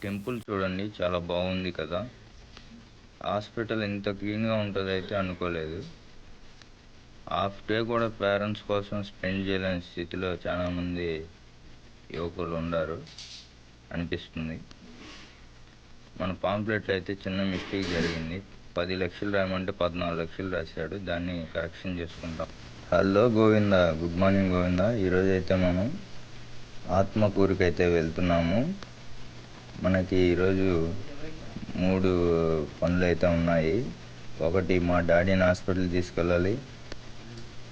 Temple చూడండి చాలా బాగుంది కదా. హాస్పిటల్ ఇంత క్లీన్గా ఉంటుంది అయితే అనుకోలేదు. హాఫ్ డే కూడా పేరెంట్స్ కోసం స్పెండ్ చేయలేని స్థితిలో చాలామంది యువకులు ఉన్నారు అనిపిస్తుంది. మన పాంప్లెట్లో అయితే చిన్న మిస్టేక్ జరిగింది. 10 లక్షలు రాయమంటే 14 లక్షలు రాశాడు. దాన్ని కరెక్షన్ చేసుకుంటాం. Hello Govinda, good morning Govinda. ఈరోజైతే మనం ఆత్మకూరుకైతే వెళ్తున్నాము. మనకి ఈరోజు 3 పనులు అయితే ఉన్నాయి. ఒకటి, మా డాడీని హాస్పిటల్ తీసుకెళ్ళాలి.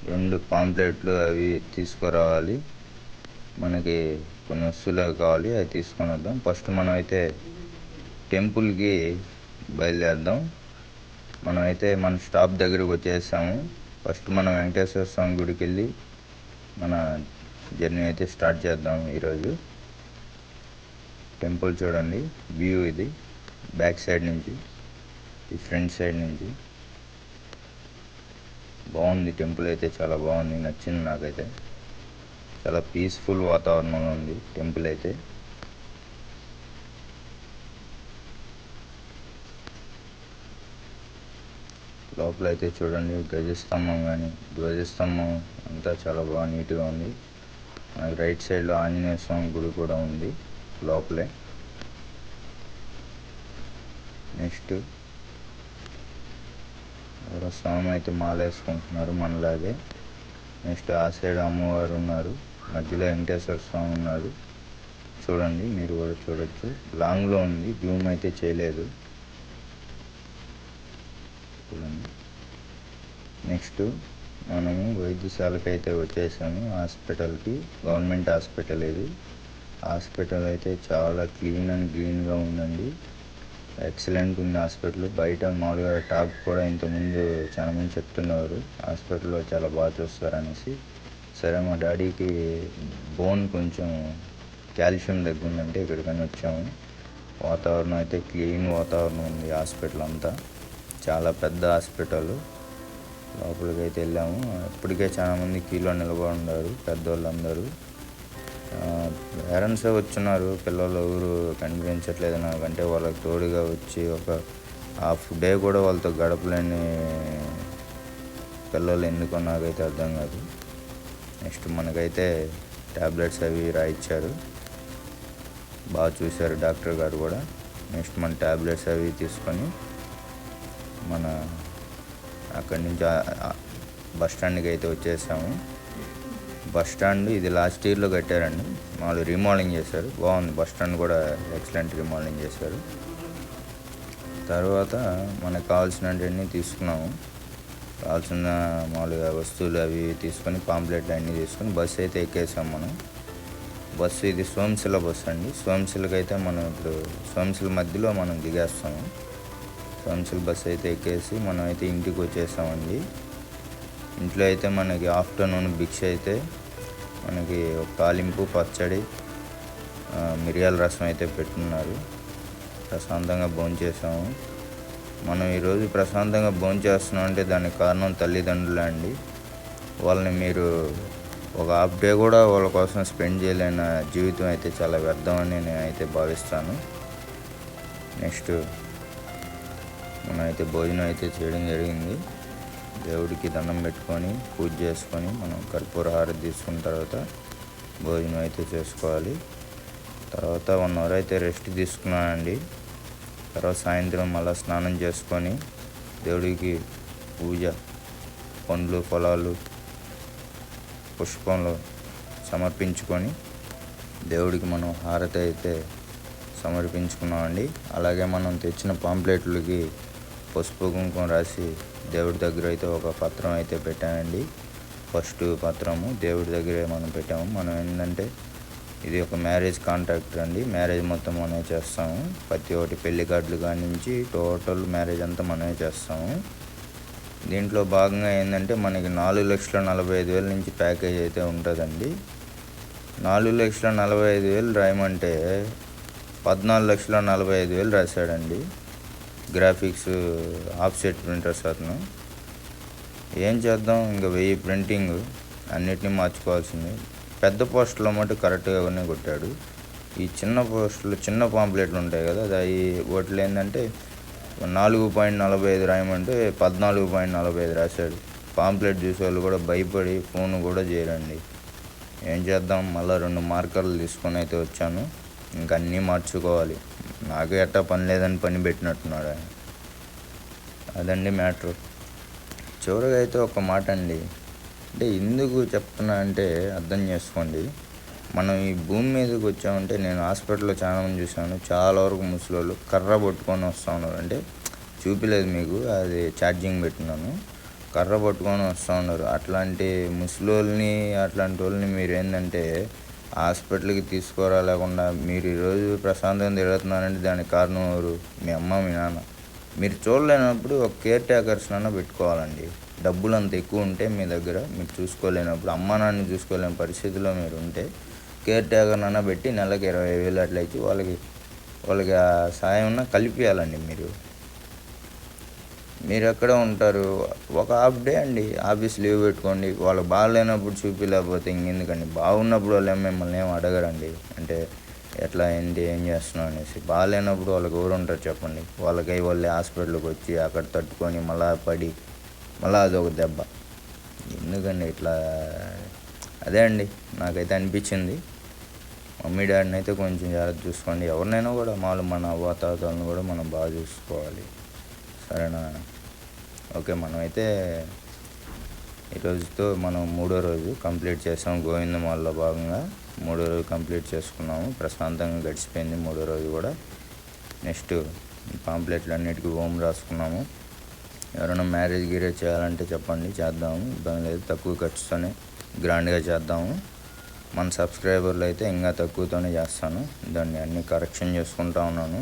2, పాంప్లెట్లు అవి తీసుకురావాలి. మనకి కొన్ని వస్తువులు కావాలి, అవి తీసుకొని వద్దాం. ఫస్ట్ మనం అయితే టెంపుల్కి బయలుదేరదాం. మనమైతే మన స్టాప్ దగ్గరకు వచ్చేసాము. ఫస్ట్ మనం వెంకటేశ్వర స్వామి గుడికి వెళ్ళి మన జర్నీ అయితే స్టార్ట్ చేద్దాం. ఈరోజు టెంపుల్ చూడండి, వ్యూ ఇది బ్యాక్ సైడ్ నుంచి, ఈ ఫ్రంట్ సైడ్ నుంచి బాగుంది. టెంపుల్ అయితే చాలా బాగుంది, నచ్చింది నాకైతే. చాలా పీస్ఫుల్ వాతావరణంలో ఉంది టెంపుల్ అయితే. లోపల అయితే చూడండి, గజస్తంభం కానీ ధ్వజస్తంభం అంతా చాలా బాగా నీట్గా ఉంది. మనకి రైట్ సైడ్లో ఆంజనేయ స్వామి గుడి కూడా ఉంది లోపలే. నెక్స్ట్ ఎవరో స్వామి అయితే మాల వేసుకుంటున్నారు మనలాగే. నెక్స్ట్ ఆ సైడ్ అమ్మవారు ఉన్నారు, మధ్యలో వెంకటేశ్వర స్వామి ఉన్నారు. చూడండి, మీరు కూడా చూడొచ్చు. లాంగ్లో ఉంది, జూమ్ అయితే చేయలేదు. చూడండి. నెక్స్ట్ మనము వైద్యశాలకు అయితే వచ్చేసాము, హాస్పిటల్కి. గవర్నమెంట్ హాస్పిటల్ ఇది. హాస్పిటల్ అయితే చాలా క్లీన్ అండ్ గ్రీన్గా ఉందండి. ఎక్సలెంట్ ఉంది హాస్పిటల్. బయట మామూలుగా టాక్ కూడా ఇంతకుముందు చాలామంది చెప్తున్నారు హాస్పిటల్లో చాలా బాగా చూస్తారు అనేసి. సరే, మా డాడీకి బోన్ కొంచెం కాల్షియం దగ్గర ఉందంటే ఇక్కడికని వచ్చాము. వాతావరణం అయితే క్లీన్ వాతావరణం ఉంది. హాస్పిటల్ అంతా చాలా పెద్ద హాస్పిటల్. లోపలికి అయితే వెళ్ళాము. ఇప్పటికే చాలామంది క్యూలో నిలబడి ఉన్నారు, పెద్దవాళ్ళందరూ. పేరెంట్సే వచ్చున్నారు, పిల్లలు ఎవరు కనిపించట్లేదు నాకంటే. వాళ్ళకి తోడుగా వచ్చి ఒక హాఫ్ డే కూడా వాళ్ళతో గడపలేని పిల్లలు ఎందుకో నాకైతే అర్థం కాదు. నెక్స్ట్ మనకైతే ట్యాబ్లెట్స్ అవి రాయిచ్చారు, బాగా చూశారు డాక్టర్ గారు కూడా. నెక్స్ట్ మన ట్యాబ్లెట్స్ అవి తీసుకొని మన అక్కడి నుంచి బస్ స్టాండ్కి అయితే వచ్చేసాము. బస్ స్టాండ్ ఇది లాస్ట్ ఇయర్లో కట్టారండి, మామూలు రీమోడలింగ్ చేశారు. బాగుంది, బస్ స్టాండ్ కూడా ఎక్సలెంట్ రీమోడలింగ్ చేశారు. తర్వాత మనకు కావాల్సినవన్నీ తీసుకున్నాము. కావాల్సిన మామూలుగా వస్తువులు అవి తీసుకొని, పాంప్లెట్లు అన్నీ తీసుకొని బస్సు అయితే ఎక్కేసాం మనం. బస్సు ఇది సోమశిల బస్సు అండి. సోమశిలకి అయితే మనం ఇప్పుడు సోమశిల మధ్యలో మనం దిగేస్తాము. సోమశిల బస్సు అయితే ఎక్కేసి మనం అయితే ఇంటికి వచ్చేసామండి. ఇంట్లో అయితే మనకి ఆఫ్టర్నూన్ భిక్ష అయితే మనకి ఒక తాలింపు, పచ్చడి, మిరియాల రసం అయితే పెట్టున్నారు. ప్రశాంతంగా భోంచేసాము. మనం ఈరోజు ప్రశాంతంగా భోంచేస్తున్నాం అంటే దానికి కారణం తల్లిదండ్రులే అండి. వాళ్ళని మీరు ఒక హాఫ్ డే కూడా వాళ్ళ కోసం స్పెండ్ చేయలేని జీవితం అయితే చాలా వ్యర్థమని నేనైతే భావిస్తాను. నెక్స్ట్ మనమైతే భోజనం అయితే చేయడం జరిగింది. దేవుడికి దండం పెట్టుకొని పూజ చేసుకొని మనం కర్పూర హారతి తీసుకున్న తర్వాత భోజనం అయితే చేసుకోవాలి. తర్వాత 1 అవర్ అయితే రెస్ట్ తీసుకున్నానండి. తర్వాత సాయంత్రం మళ్ళీ స్నానం చేసుకొని దేవుడికి పూజ, పండ్లు, ఫలాలు, పుష్పంలో సమర్పించుకొని దేవుడికి మనం హారతి అయితే సమర్పించుకున్నామండి. అలాగే మనం తెచ్చిన పాంప్లెట్లకి పసుపు కుంకుమ రాసి దేవుడి దగ్గర అయితే ఒక పత్రం అయితే పెట్టానండి. ఫస్ట్ పత్రము దేవుడి దగ్గరే మనం పెట్టాము. మనం ఏంటంటే ఇది ఒక మ్యారేజ్ కాంట్రాక్ట్ అండి. మ్యారేజ్ మొత్తం మనమే చేస్తాము. ప్రతి ఒక్కటి పెళ్లి కార్డులు కాడి నుంచి టోటల్ మ్యారేజ్ అంతా మనమే చేస్తాము. దీంట్లో భాగంగా ఏంటంటే మనకి 4,45,000 నుంచి ప్యాకేజ్ అయితే ఉంటుందండి. 4,45,000 రాయమంటే 14,45,000 రాశాడండి. గ్రాఫిక్స్ ఆఫ్సెట్ ప్రింటర్స్ అతను. ఏం చేద్దాం, ఇంకా 1000 ప్రింటింగ్, అన్నిటినీ మార్చుకోవాల్సింది. పెద్ద పోస్టులో మటు కరెక్ట్గా కొట్టాడు. ఈ చిన్న పోస్టులు చిన్న పాంప్లెట్లు ఉంటాయి కదా, అది వాటిలో ఏంటంటే 4.45 రాయమంటే 14.45 రాశాడు. పాంప్లెట్ చూసేవాళ్ళు కూడా భయపడి ఫోన్ కూడా చేయరండి. ఏం చేద్దాం, మళ్ళీ 2 మార్కర్లు తీసుకొని అయితే వచ్చాను. ఇంక అన్నీ మార్చుకోవాలి. నాకు ఎట్టా పని లేదని పని పెట్టినట్టున్నాడు ఆయన. అదండి మ్యాటర్. చివరిగా అయితే ఒక మాట అండి, అంటే ఎందుకు చెప్తున్నా అంటే అర్థం చేసుకోండి. మనం ఈ భూమి మీదకి వచ్చామంటే, నేను హాస్పిటల్లో చాలా మంది చూశాను, చాలా వరకు ముసలోళ్ళు కర్ర పట్టుకొని వస్తూ ఉన్నారు. అంటే చూపిలేదు మీకు, అది ఛార్జింగ్ పెట్టినాను, కర్ర పట్టుకొని వస్తూ ఉన్నారు. అట్లాంటి ముసలోళ్ళని అట్లాంటి వాళ్ళని మీరు ఏంటంటే హాస్పిటల్కి తీసుకురా లేకుండా మీరు ఈరోజు ప్రశాంతంగా తిరుగుతున్నారంటే దానికి కారణం ఎవరు? మీ అమ్మ మీ నాన్న. మీరు చూడలేనప్పుడు ఒక కేర్ టేకర్స్నైనా పెట్టుకోవాలండి. డబ్బులు అంత ఎక్కువ ఉంటే మీ దగ్గర, మీరు చూసుకోలేనప్పుడు, అమ్మ నాన్నని చూసుకోలేని పరిస్థితిలో మీరు ఉంటే కేర్ టేకర్నైనా పెట్టి నెలకి 20,000 అట్లా ఇచ్చి వాళ్ళకి ఆ సాయం కలిపియాలండి. మీరు ఎక్కడ ఉంటారు? ఒక హాఫ్ డే అండి ఆఫీస్ లీవ్ పెట్టుకోండి. వాళ్ళకి బాగాలేనప్పుడు చూపించలేకపోతే ఇంకెందుకండి? బాగున్నప్పుడు వాళ్ళు మిమ్మల్ని ఏం అడగరండి, అంటే ఎట్లా ఏంటి ఏం చేస్తున్నావు అనేసి. బాగాలేనప్పుడు వాళ్ళకి ఎవరు ఉంటారు చెప్పండి? వాళ్ళకి వాళ్ళే హాస్పిటల్కి వచ్చి అక్కడ తట్టుకొని మళ్ళా పడి మళ్ళీ అదొక దెబ్బ. ఎందుకండి ఇట్లా? అదే అండి నాకైతే అనిపించింది. మమ్మీ డాడీని అయితే కొంచెం జాగ్రత్త చూసుకోండి. ఎవరినైనా కూడా మన అవ్వాతాతలను కూడా మనం బాగా చూసుకోవాలి, సరేనా? ఓకే, మనమైతే ఈరోజుతో మనం 3వ రోజు కంప్లీట్ చేసాం. గోవిందమాల్లో భాగంగా 3వ రోజు కంప్లీట్ చేసుకున్నాము. ప్రశాంతంగా గడిచిపోయింది 3వ రోజు కూడా. నెక్స్ట్ పాంప్లెట్లు అన్నిటికీ హోమ్ రాసుకున్నాము. ఎవరైనా మ్యారేజ్ చేయాలంటే చెప్పండి, చేద్దాము. ఇబ్బంది లేదు, తక్కువ ఖర్చుతోనే గ్రాండ్గా చేద్దాము. మన సబ్స్క్రైబర్లు అయితే ఇంకా తక్కువతోనే చేస్తాను. దాన్ని అన్నీ కరెక్షన్ చేసుకుంటా ఉన్నాను.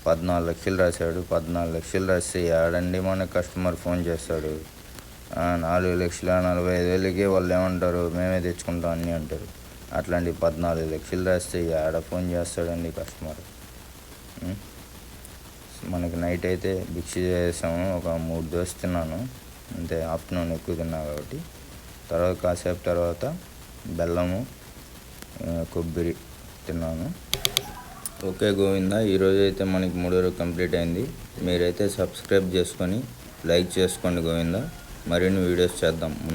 14 లక్షలు రాశాడు. 14 లక్షలు రాస్తే ఆడండి మన కస్టమర్ ఫోన్ చేస్తాడు. 4,45,000కి వాళ్ళు ఏమంటారు, మేమే తెచ్చుకుంటాం అన్నీ అంటారు. అట్లాంటి 14 లక్షలు రాస్తే ఆడ ఫోన్ చేస్తాడండి కస్టమర్. మనకి నైట్ అయితే భిక్ష చేసాము. ఒక 3 దోశ తిన్నాను అంతే, ఆఫ్టర్నూన్ ఎక్కువ తిన్నా కాబట్టి. కాసేపు తర్వాత బెల్లము కొబ్బరి తిన్నాను. ఓకే గోవిందా, ఈరోజు అయితే మనకి 3వ రోజు కంప్లీట్ అయింది. మీరైతే సబ్స్క్రైబ్ చేసుకొని లైక్ చేసుకోండి గోవిందా. మరిన్ని వీడియోస్ చేద్దాం ముందు.